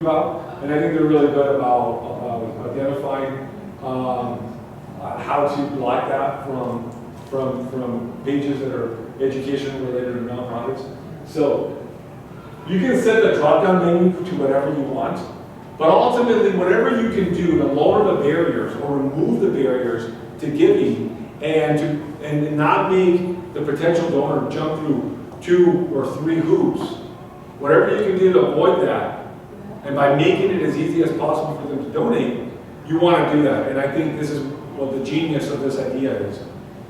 about, and I think they're really good about identifying how to block that from pages that are education related or nonprofits. So you can set the drop-down menu to whatever you want, but ultimately whatever you can do to lower the barriers or remove the barriers to giving and not make the potential donor jump through 2 or 3 hoops, whatever you can do to avoid that, and by making it as easy as possible for them to donate, you want to do that. And I think this is what the genius of this idea is,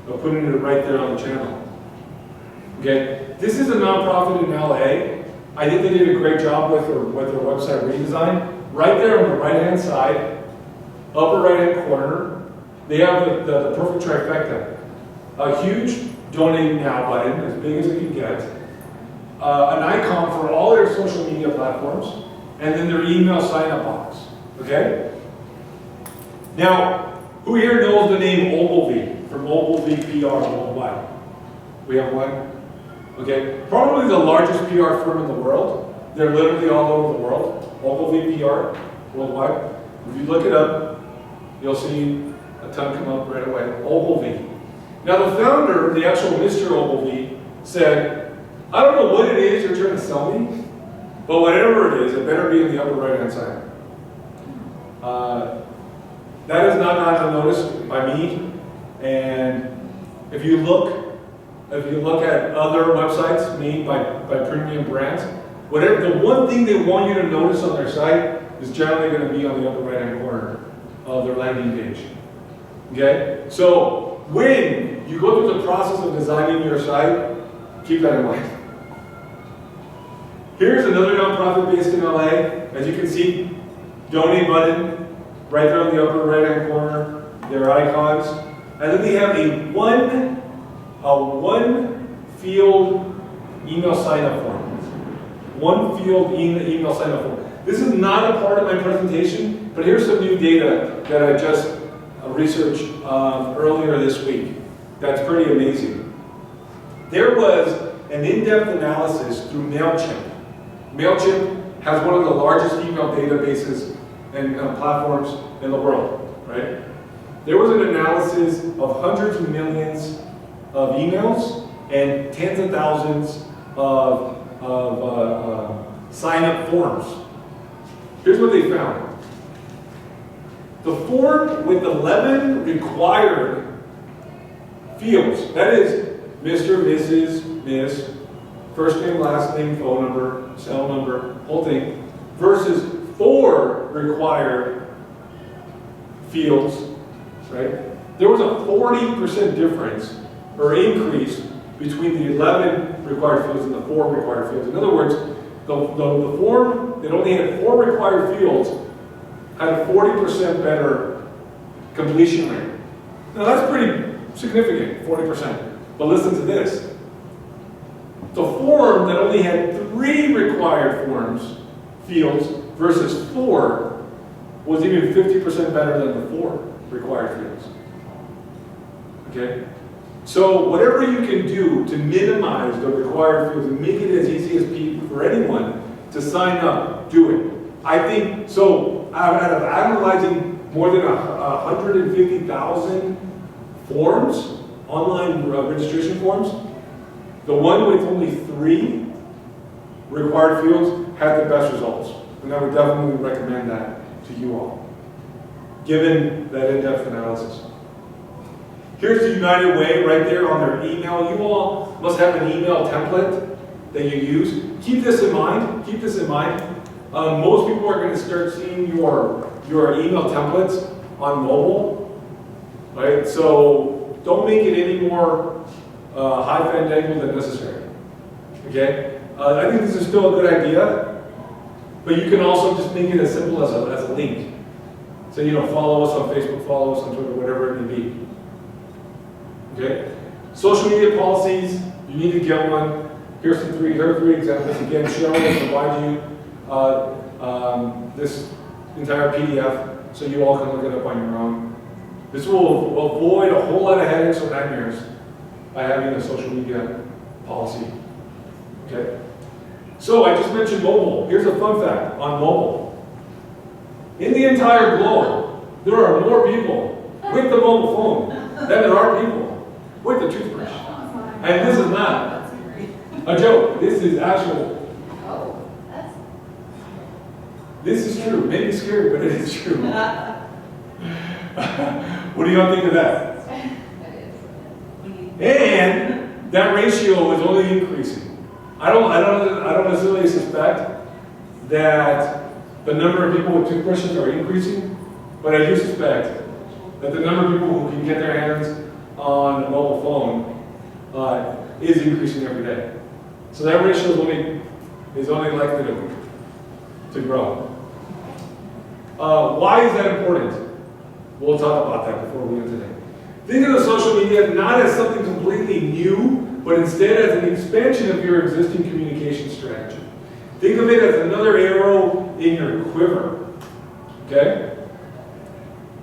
of putting it right there on the channel. Okay, this is a nonprofit in LA. I think they did a great job with their website redesign. Right there on the right-hand side, upper right-hand corner, they have the perfect trifecta. A huge donate now button, as big as it can get, an icon for all their social media platforms, and then their email sign-up box. Okay? Now, who here knows the name Ogilvy from Ogilvy PR Worldwide? We have one? Okay, probably the largest PR firm in the world. They're literally all over the world. Ogilvy PR Worldwide. If you look it up, you'll see a ton come up right away. Ogilvy. Now the founder, the actual Mr. Ogilvy, said, I don't know what it is you're trying to sell me, but whatever it is, it better be in the upper right-hand side. That has not gone unnoticed by me, and if you look at other websites made by premium brands, whatever the one thing they want you to notice on their site is generally going to be on the upper right-hand corner of their landing page. Okay? So when you go through the process of designing your site, keep that in mind. Here's another nonprofit based in LA. As you can see, donate button right there on the upper right-hand corner. Their icons, and then they have a one field email sign-up form. One field email sign-up form. This is not a part of my presentation, but here's some new data that I just researched earlier this week. That's pretty amazing. There was an in-depth analysis through MailChimp. MailChimp has one of the largest email databases and platforms in the world, right? There was an analysis of hundreds of millions of emails and tens of thousands of sign-up forms. Here's what they found. The form with 11 required fields, that is Mr., Mrs., Miss, first name, last name, phone number, cell number, whole thing, versus 4 required fields, right? There was a 40% difference or increase between the 11 required fields and the 4 required fields. In other words, the form that only had 4 required fields had a 40% better completion rate. Now that's pretty significant, 40%. But listen to this. The form that only had 3 required fields versus 4 was even 50% better than the 4 required fields. Okay? So whatever you can do to minimize the required fields and make it as easy as for anyone to sign up, do it. I think, so out of analyzing more than 150,000 forms, online registration forms, the one with only 3 required fields had the best results. And I would definitely recommend that to you all, given that in-depth analysis. Here's the United Way right there on their email. You all must have an email template that you use. Keep this in mind. Keep this in mind. Most people are going to start seeing your email templates on mobile, right? So don't make it any more high fandangled than necessary. Okay? I think this is still a good idea, but you can also just make it as simple as a link. So follow us on Facebook, follow us on Twitter, whatever it may be. Okay? Social media policies, you need to get one. Here are 3 examples. Again, Cheryl will provide you this entire PDF so you all can look it up on your own. This will avoid a whole lot of headaches or nightmares by having a social media policy. Okay? So I just mentioned mobile. Here's a fun fact on mobile. In the entire globe, there are more people with the mobile phone than there are people with the toothbrush. And this is not a joke. This is actual. This is true. Maybe scary, but it is true. What do y'all think of that? And that ratio is only increasing. I don't necessarily suspect that the number of people with toothbrushes are increasing, but I do suspect that the number of people who can get their hands on a mobile phone is increasing every day. So that ratio is only likely to grow. Why is that important? We'll talk about that before we end today. Think of the social media not as something completely new, but instead as an expansion of your existing communication strategy. Think of it as another arrow in your quiver. Okay?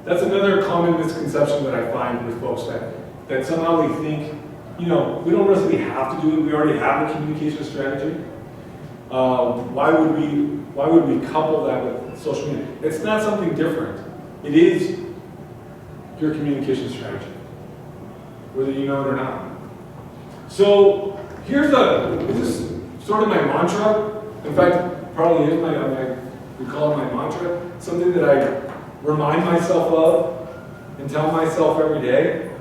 That's another common misconception that I find with folks that somehow we think, we don't necessarily have to do it. We already have a communication strategy. Why would we couple that with social media? It's not something different. It is your communication strategy, whether you know it or not. So this is sort of my mantra. In fact, probably is we call it my mantra. Something that I remind myself of and tell myself every day.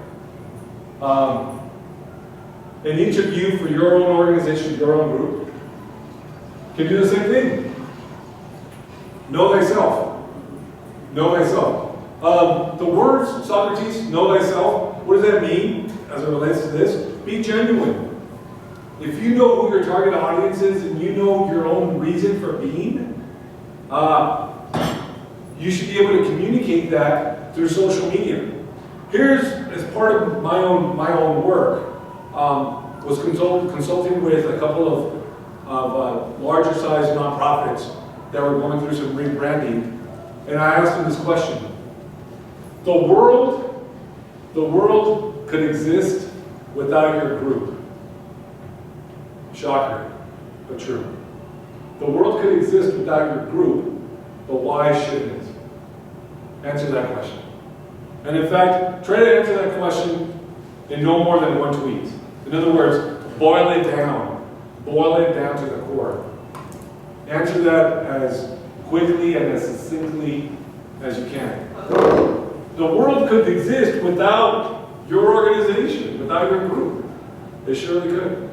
And each of you, for your own organization, your own group, can do the same thing. Know thyself. Know thyself. The words, Socrates, know thyself, what does that mean as it relates to this? Be genuine. If you know who your target audience is and you know your own reason for being, you should be able to communicate that through social media. Here's, as part of my own work, was consulting with a couple of larger sized nonprofits that were going through some rebranding, and I asked them this question. The world could exist without your group. Shocker, but true. The world could exist without your group, but why shouldn't it? Answer that question. And in fact, try to answer that question in no more than one tweet. In other words, boil it down to the core. Answer that as quickly and as succinctly as you can. The world could exist without your organization, without your group. It surely could.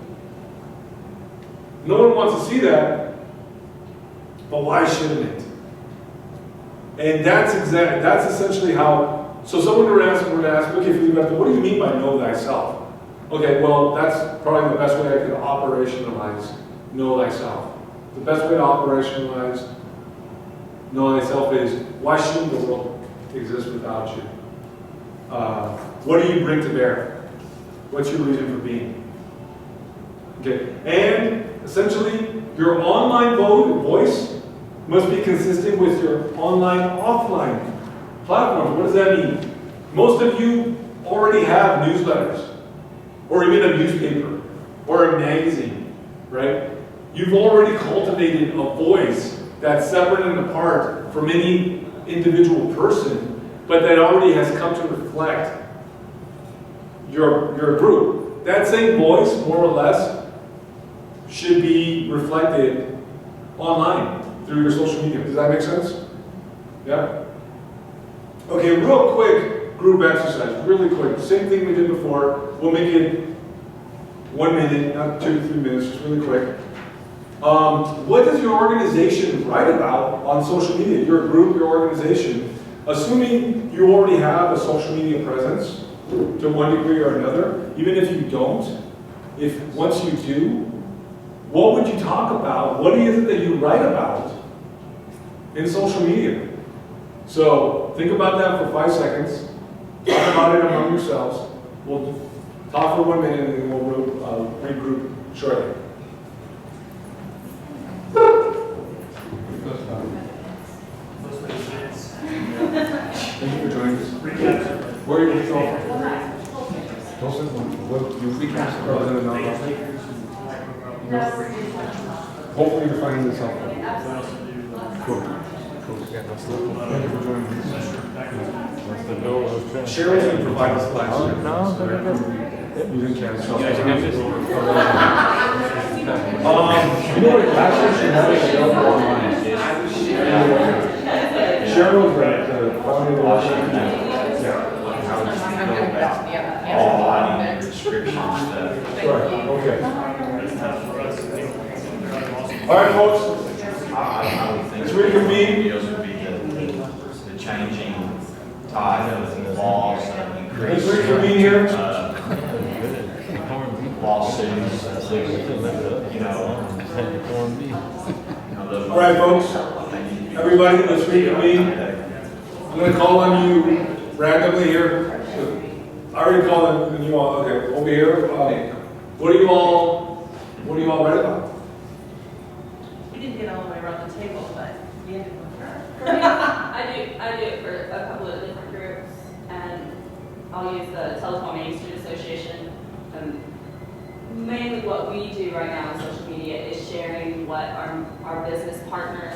No one wants to see that, but why shouldn't it? And that's essentially how. So someone would ask, okay, Filiberto, what do you mean by know thyself? Okay, well, that's probably the best way I could operationalize know thyself. The best way to operationalize know thyself is, why shouldn't the world exist without you? What do you bring to bear? What's your reason for being? Okay, and essentially, your online voice must be consistent with your online/offline platforms. What does that mean? Most of you already have newsletters, or even a newspaper, or a magazine, right? You've already cultivated a voice that's separate and apart from any individual person, but that already has come to reflect your group. That same voice, more or less, should be reflected online through your social media. Does that make sense? Yeah? Okay, real quick group exercise, really quick. Same thing we did before. We'll make it 1 minute, not 2 to 3 minutes, just really quick. What does your organization write about on social media? Your group, your organization. Assuming you already have a social media presence to one degree or another, even if you don't, once you do, what would you talk about? What is it that you write about in social media? So think about that for 5 seconds. Talk about it among yourselves. We'll talk for 1 minute and then we'll regroup shortly. Thank you for joining us. Where are you from? Hopefully you're finding this helpful. Cool. Thank you for joining us. Cheryl's going to provide us slides. You didn't catch it. You know what classes you have available online? Cheryl was right. The quality of Washington. Online restrictions that. Right, okay. All right, folks. I would think Let's reconvene. Deals would be the changing tide of laws and Let's increase reconvene here. lawsuits, All right, folks. Everybody, let's reconvene. I'm going to call on you randomly here. I already called on you all. Okay, over here. What are you all ready about? We didn't get all the way around the table, but we had to go I do it for a couple of different groups, and I'll use the Telecom Main Street Association. Mainly what we do right now on social media is sharing what our business partners,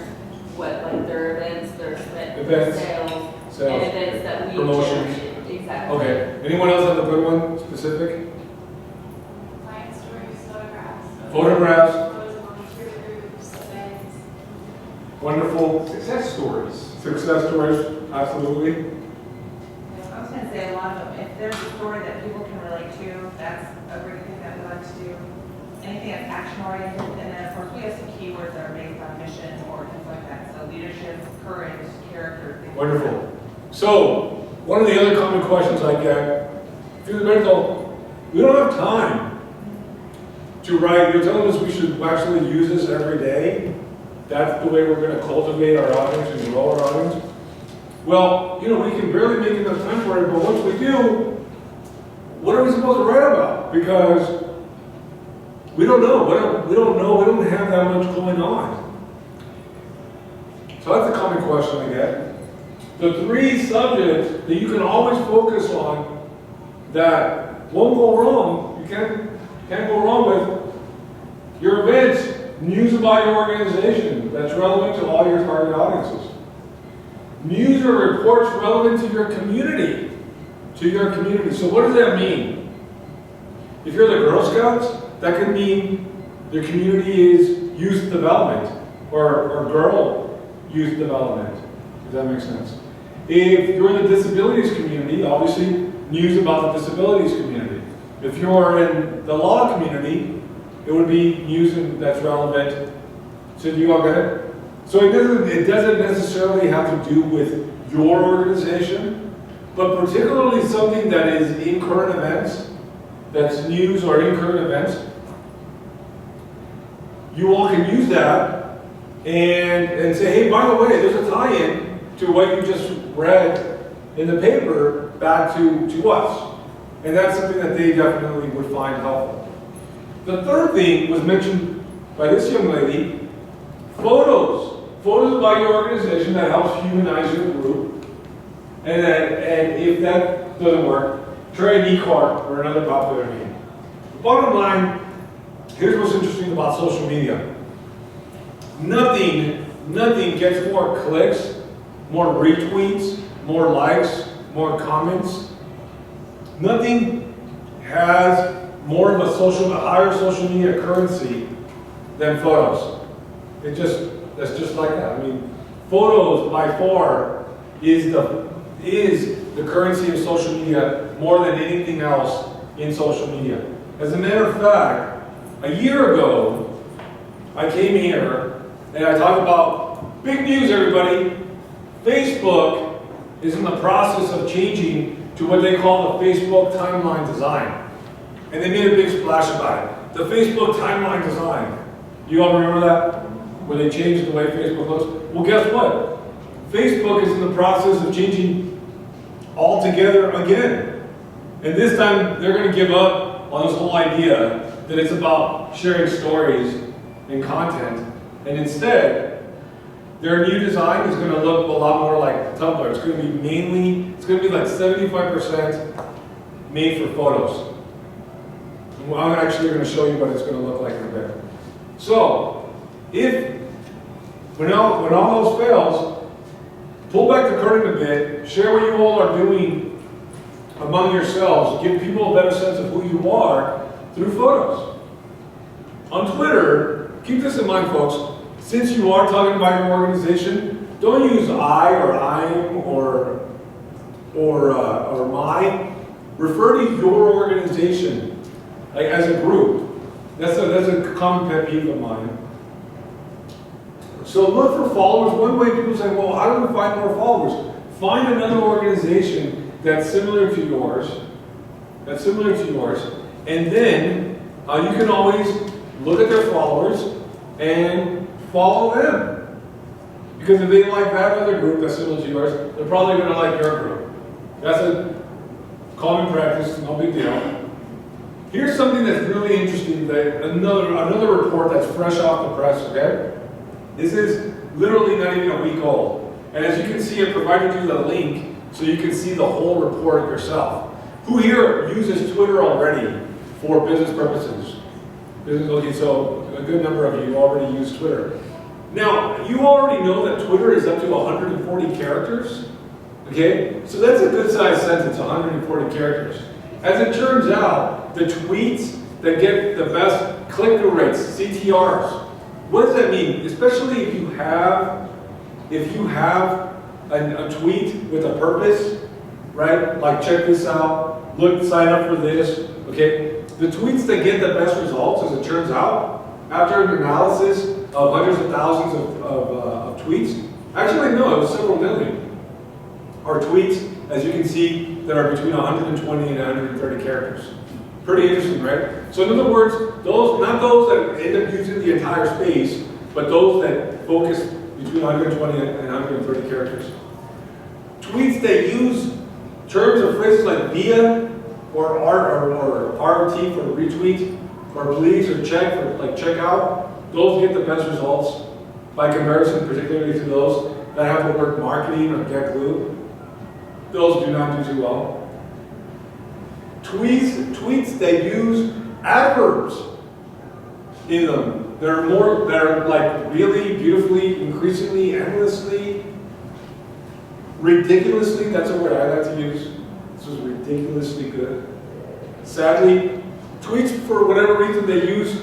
what like their events, their Events, sales, sales, and events that we promotions. generate. Exactly. Okay. Anyone else have a good one, specific? Client stories, photographs. Photographs. Photos of volunteer groups, events. Wonderful. Success stories. Success stories, absolutely. I was going to say a lot of them. If there's a story that people can relate to, that's a great thing that we like to do. Anything that's action oriented, and then of course we have some keywords that are based on mission or things like that. So leadership, courage, character. Things Wonderful. So, one of the other common questions I get, Filiberto, we don't have time to write. You're telling us we should actually use this every day? That's the way we're going to cultivate our audience and grow our audience? Well, we can barely make enough time for it, but once we do, what are we supposed to write about? Because we don't know. We don't have that much going on. So that's a common question I get. The three subjects that you can always focus on that won't go wrong, you can't go wrong with your events, news about your organization that's relevant to all your target audiences. News or reports relevant to your community. So what does that mean? If you're the Girl Scouts, that could mean your community is youth development or girl youth development. Does that make sense? If you're in the disabilities community, obviously news about the disabilities community. If you're in the law community, it would be news that's relevant. So you all get it? So it doesn't necessarily have to do with your organization, but particularly something that is in current events, that's news or in current events. You all can use that and say, hey, by the way, there's a tie-in to what you just read in the paper back to us. And that's something that they definitely would find helpful. The third thing was mentioned by this young lady, photos. Photos about your organization that helps humanize your group. And if that doesn't work, try an e-card or another popular name. The bottom line, here's what's interesting about social media. Nothing gets more clicks, more retweets, more likes, more comments. Nothing has more of a higher social media currency than photos. That's just like that. I mean, photos by far is the currency of social media more than anything else in social media. As a matter of fact, a year ago, I came here and I talked about big news, everybody. Facebook is in the process of changing to what they call the Facebook timeline design. And they made a big splash about it. The Facebook timeline design. You all remember that? Where they changed the way Facebook looks? Well, guess what? Facebook is in the process of changing altogether again. And this time, they're going to give up on this whole idea that it's about sharing stories and content. And instead, their new design is going to look a lot more like Tumblr. It's going to be like 75% made for photos. And I'm actually going to show you what it's going to look like in a bit. So, when all else fails, pull back the curtain a bit, share what you all are doing among yourselves, give people a better sense of who you are through photos. On Twitter, keep this in mind, folks, since you are talking about your organization, don't use I or I'm or my. Refer to your organization, like as a group. That's a common pet peeve of mine. So look for followers. One way people say, well, how do we find more followers? Find another organization that's similar to yours, and then you can always look at their followers and follow them. Because if they like that other group that's similar to yours, they're probably going to like your group. That's a common practice, no big deal. Here's something that's really interesting, that another report that's fresh off the press, okay? This is literally not even a week old. And as you can see, I provided you the link so you can see the whole report yourself. Who here uses Twitter already for business purposes? Okay, so a good number of you already use Twitter. Now, you already know that Twitter is up to 140 characters. Okay, so that's a good sized sentence, 140 characters. As it turns out, the tweets that get the best click-through rates, CTRs, what does that mean? Especially if you have a tweet with a purpose, right? Like check this out, look, sign up for this, okay? The tweets that get the best results, as it turns out, after an analysis of hundreds of thousands of tweets, actually no, it was several million. Are tweets, as you can see, that are between 120 and 130 characters. Pretty interesting, right? So in other words, not those that end up using the entire space, but those that focus between 120 and 130 characters. Tweets that use terms or phrases like via or RT for retweet, or please or check for like check out, those get the best results by comparison, particularly to those that have the word marketing or get glue. Those do not do too well. Tweets that use adverbs in them. That are like really beautifully, increasingly, endlessly, ridiculously, that's a word I like to use. This was ridiculously good. Sadly, tweets for whatever reason they use,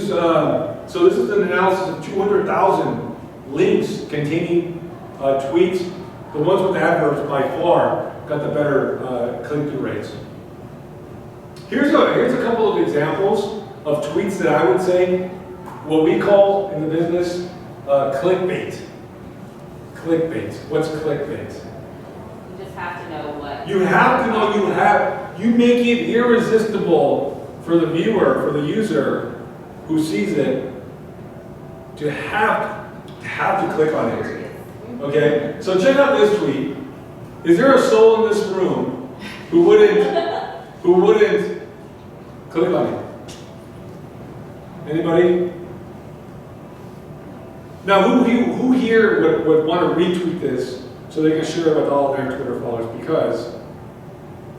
so this is an analysis of 200,000 links containing tweets. The ones with adverbs by far got the better click-through rates. Here's a couple of examples of tweets that I would say what we call in the business clickbait. Clickbait. What's clickbait? You just have to know what. You have to know you make it irresistible for the viewer, for the user who sees it to have to click on it. Okay, so check out this tweet. Is there a soul in this room who wouldn't click on it? Anybody? Now, who here would want to retweet this so they can share it with all of their Twitter followers because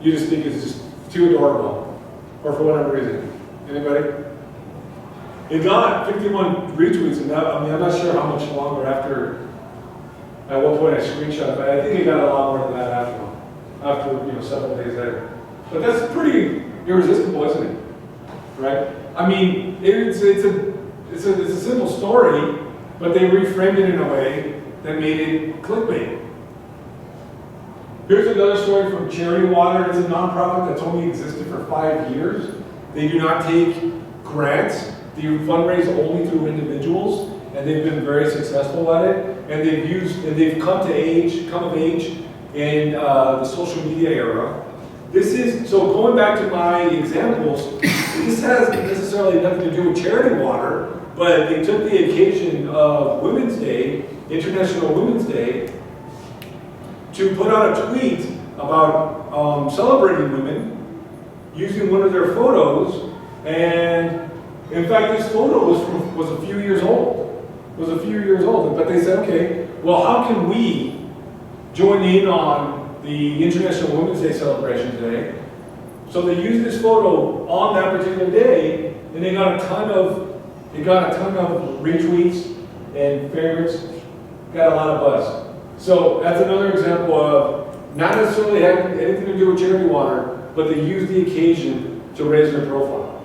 you just think it's just too adorable, or for whatever reason? Anybody? It got 51 retweets, and I'm not sure how much longer after. At one point I screenshot, but I think it got a lot more than that after several days later. But that's pretty irresistible, isn't it? Right? I mean, it's a simple story, but they reframed it in a way that made it clickbait. Here's another story from Charity Water. It's a nonprofit that's only existed for 5 years. They do not take grants. They fundraise only through individuals, and they've been very successful at it. And they've come of age in the social media era. So going back to my examples, this has necessarily nothing to do with Charity Water, but they took the occasion of Women's Day, International Women's Day, to put out a tweet about celebrating women using one of their photos. And in fact, this photo was a few years old. But they said, okay, well, how can we join in on the International Women's Day celebration today? So they used this photo on that particular day, and they got a ton of retweets and favorites, got a lot of buzz. So that's another example of not necessarily having anything to do with charity water, but they use the occasion to raise their profile.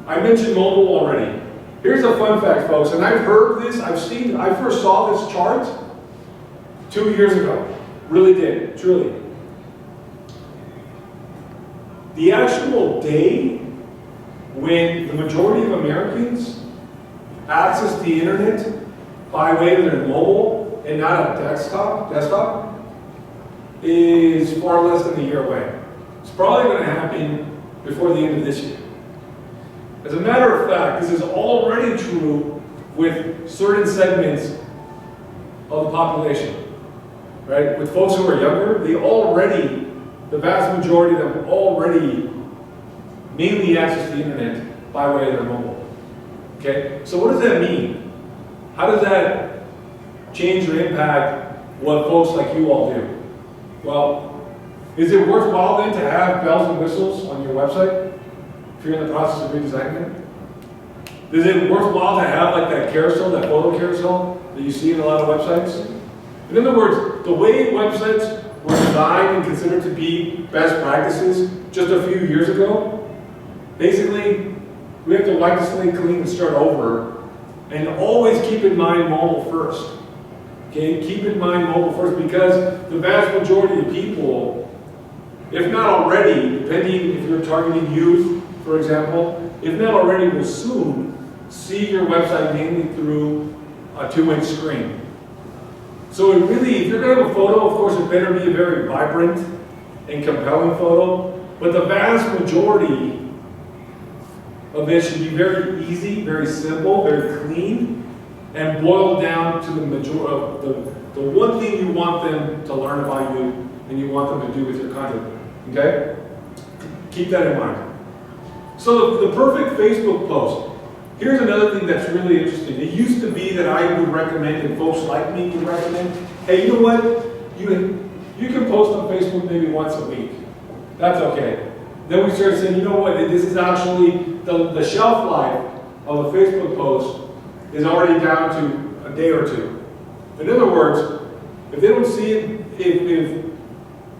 I mentioned mobile already. Here's a fun fact, folks, and I've heard this, I first saw this chart 2 years ago. Really did, truly. The actual day when the majority of Americans access the internet by way of their mobile and not a desktop is far less than a year away. It's probably going to happen before the end of this year. As a matter of fact, this is already true with certain segments of the population, right? With folks who are younger, the vast majority of them already mainly access the internet by way of their mobile. Okay? So what does that mean? How does that change or impact what folks like you all do? Well, is it worthwhile then to have bells and whistles on your website if you're in the process of redesigning it? Is it worthwhile to have like that carousel, that photo carousel that you see in a lot of websites? In other words, the way websites were designed and considered to be best practices just a few years ago, basically, we have to wipe the slate clean and start over, and always keep in mind mobile first. Okay, keep in mind mobile first, because the vast majority of people, if not already, depending if you're targeting youth, for example, if not already, will soon see your website mainly through a 2-inch screen. So it really, if you're going to have a photo, of course, it better be a very vibrant and compelling photo, but the vast majority of it should be very easy, very simple, very clean, and boiled down to the majority, the one thing you want them to learn about you and you want them to do with your content. Okay? Keep that in mind. So the perfect Facebook post. Here's another thing that's really interesting. It used to be that I would recommend, and folks like me would recommend, hey, you know what? You can post on Facebook maybe once a week. That's okay. Then we started saying, you know what? This is actually, the shelf life of a Facebook post is already down to a day or two. In other words, if they don't see it, if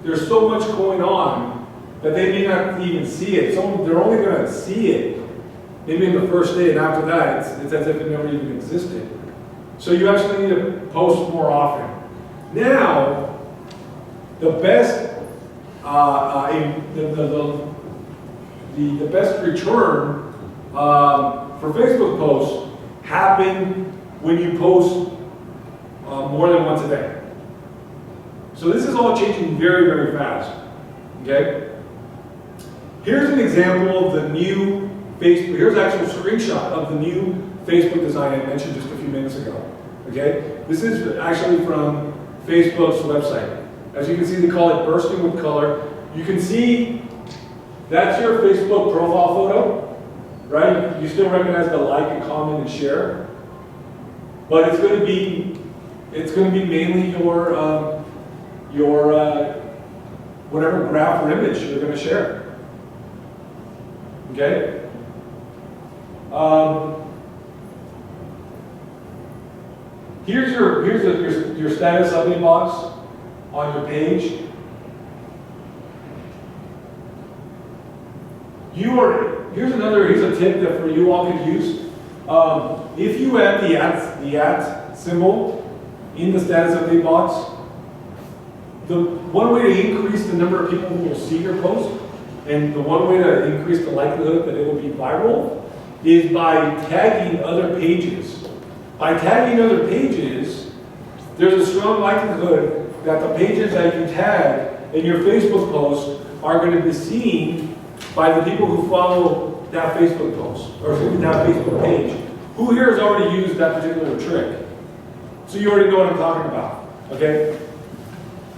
there's so much going on that they may not even see it, so they're only going to see it maybe in the first day, and after that, it's as if it never even existed. So you actually need to post more often. Now, the best, the best return for Facebook posts happen when you post more than once a day. So this is all changing very, very fast. Okay? Here's an example of the new Facebook. Here's an actual screenshot of the new Facebook design I mentioned just a few minutes ago. Okay? This is actually from Facebook's website. As you can see, they call it bursting with color. You can see that's your Facebook profile photo, right? You still recognize the like and comment and share, but it's going to be mainly your whatever graph or image you're going to share. Okay. Here's your status update box on your page. Here's a tip that for you all could use. If you add the at symbol in the status update box, the one way to increase the number of people who will see your post, and the one way to increase the likelihood that it will be viral, is by tagging other pages. By tagging other pages, there's a strong likelihood that the pages that you tag in your Facebook post are going to be seen by the people who follow that Facebook post, or that Facebook page. Who here has already used that particular trick? So you already know what I'm talking about, okay?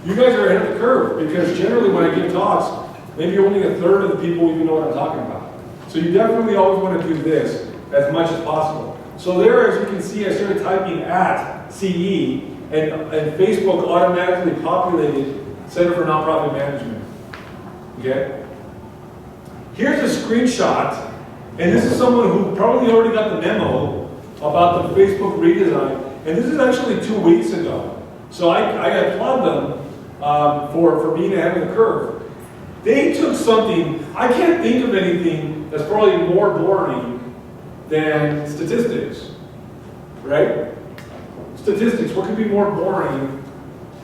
You guys are ahead of the curve, because generally when I give talks, maybe only a third of the people even know what I'm talking about. So you definitely always want to do this as much as possible. So there, as you can see, I started typing at CE, and Facebook automatically populated Center for Nonprofit Management. Okay? Here's a screenshot, and this is someone who probably already got the memo about the Facebook redesign, and this is actually 2 weeks ago. So I applaud them for being ahead of the curve. They took something, I can't think of anything that's probably more boring than statistics, right? Statistics, what could be more boring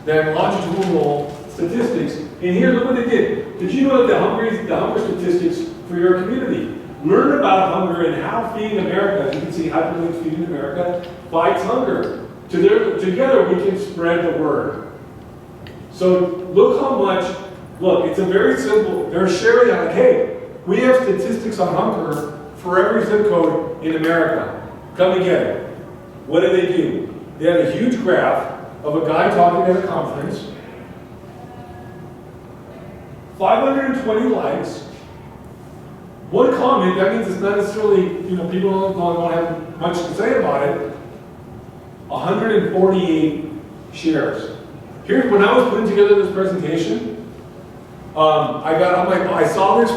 than longitudinal statistics? And here, look what they did. Did you know that the hunger statistics for your community? Learn about hunger and how Feeding America, as you can see, Hyperlink Feeding America fights hunger. Together we can spread the word. So look how much, look, it's a very simple, they're sharing like, hey, we have statistics on hunger for every zip code in America. Come and get it. What did they do? They had a huge graph of a guy talking at a conference, 520 likes, one comment. That means it's not necessarily, people don't have much to say about it. 148 shares. Here's when I was putting together this presentation, I saw this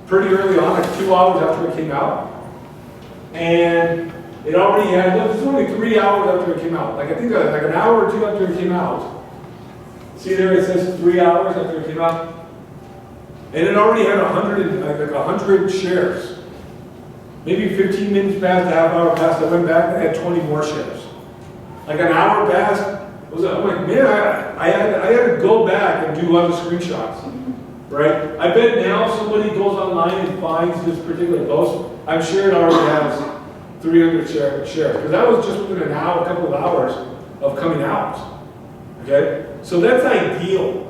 pretty early on, like 2 hours after it came out, and it already had, look, it's only 3 hours after it came out. Like I think like an hour or two after it came out. See there, it says 3 hours after it came out. And it already had 100 shares. Maybe 15 minutes passed, a half hour passed, I went back and I had 20 more shares. Like an hour passed, I'm like, man, I had to go back and do other screenshots, right? I bet now somebody goes online and finds this particular post, I'm sure it already has 300 shares, because that was just within an hour, a couple of hours of coming out, okay? So that's ideal.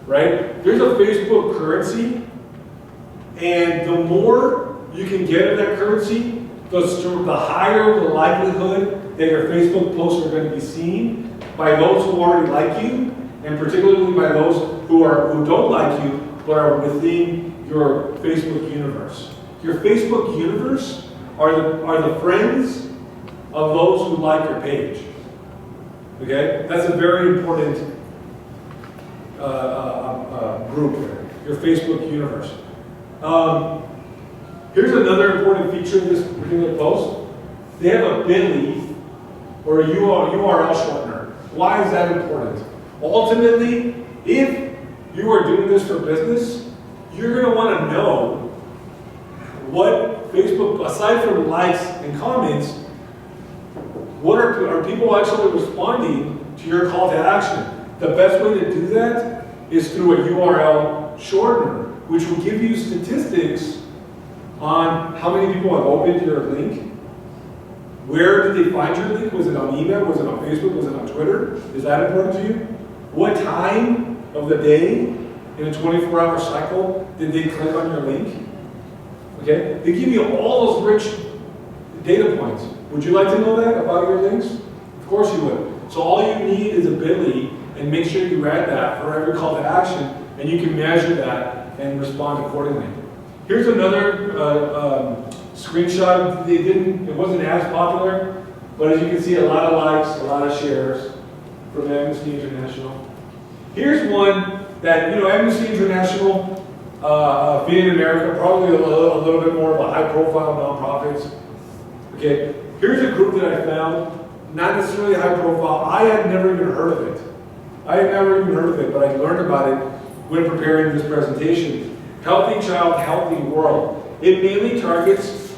Right? There's a Facebook currency, and the more you can get of that currency, the higher the likelihood that your Facebook posts are going to be seen by those who already like you, and particularly by those who don't like you, but are within your Facebook universe. Your Facebook universe are the friends of those who like your page. Okay? That's a very important group there, your Facebook universe. Here's another important feature of this particular post. They have a bit.ly or a URL shortener. Why is that important? Ultimately, if you are doing this for business, you're going to want to know what Facebook, aside from likes and comments, what are people actually responding to your call to action? The best way to do that is through a URL shortener, which will give you statistics on how many people have opened your link, where did they find your link, was it on email, was it on Facebook, was it on Twitter, is that important to you? What time of the day in a 24-hour cycle did they click on your link? Okay, they give you all those rich data points. Would you like to know that about your links? Of course you would. So all you need is a bit.ly, and make sure you add that for every call to action, and you can measure that and respond accordingly. Here's another screenshot. It wasn't as popular, but as you can see, a lot of likes, a lot of shares from Amnesty International. Here's one that, Amnesty International, Feeding America, probably a little bit more of a high-profile nonprofits. Okay, here's a group that I found, not necessarily high profile. I had never even heard of it. but I learned about it when preparing this presentation. Healthy Child, Healthy World. It mainly targets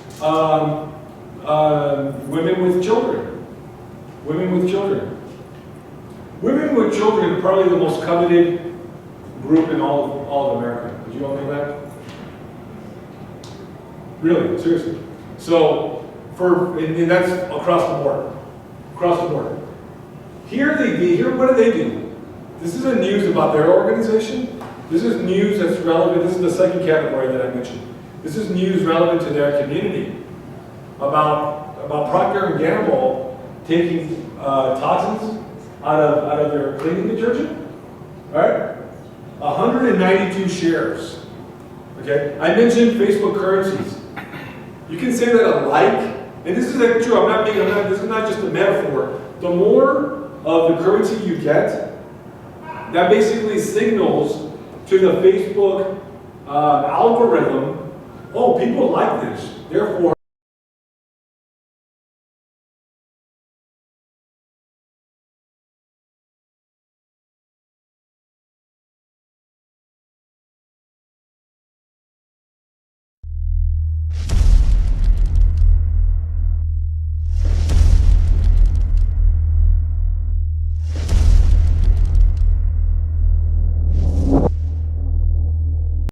women with children. Women with children. Women with children are probably the most coveted group in all of America. Did you all know that? Really, seriously. So, and that's across the board. Across the board. Here, what do they do? This isn't news about their organization. This is news that's relevant. This is the second category that I mentioned. This is news relevant to their community about Procter & Gamble taking toxins out of their cleaning detergent. All right? 192 shares. Okay? I mentioned Facebook currencies. You can say that a like, and this is true, this is not just a metaphor. The more of the currency you get, that basically signals to the Facebook algorithm, oh, people like this, therefore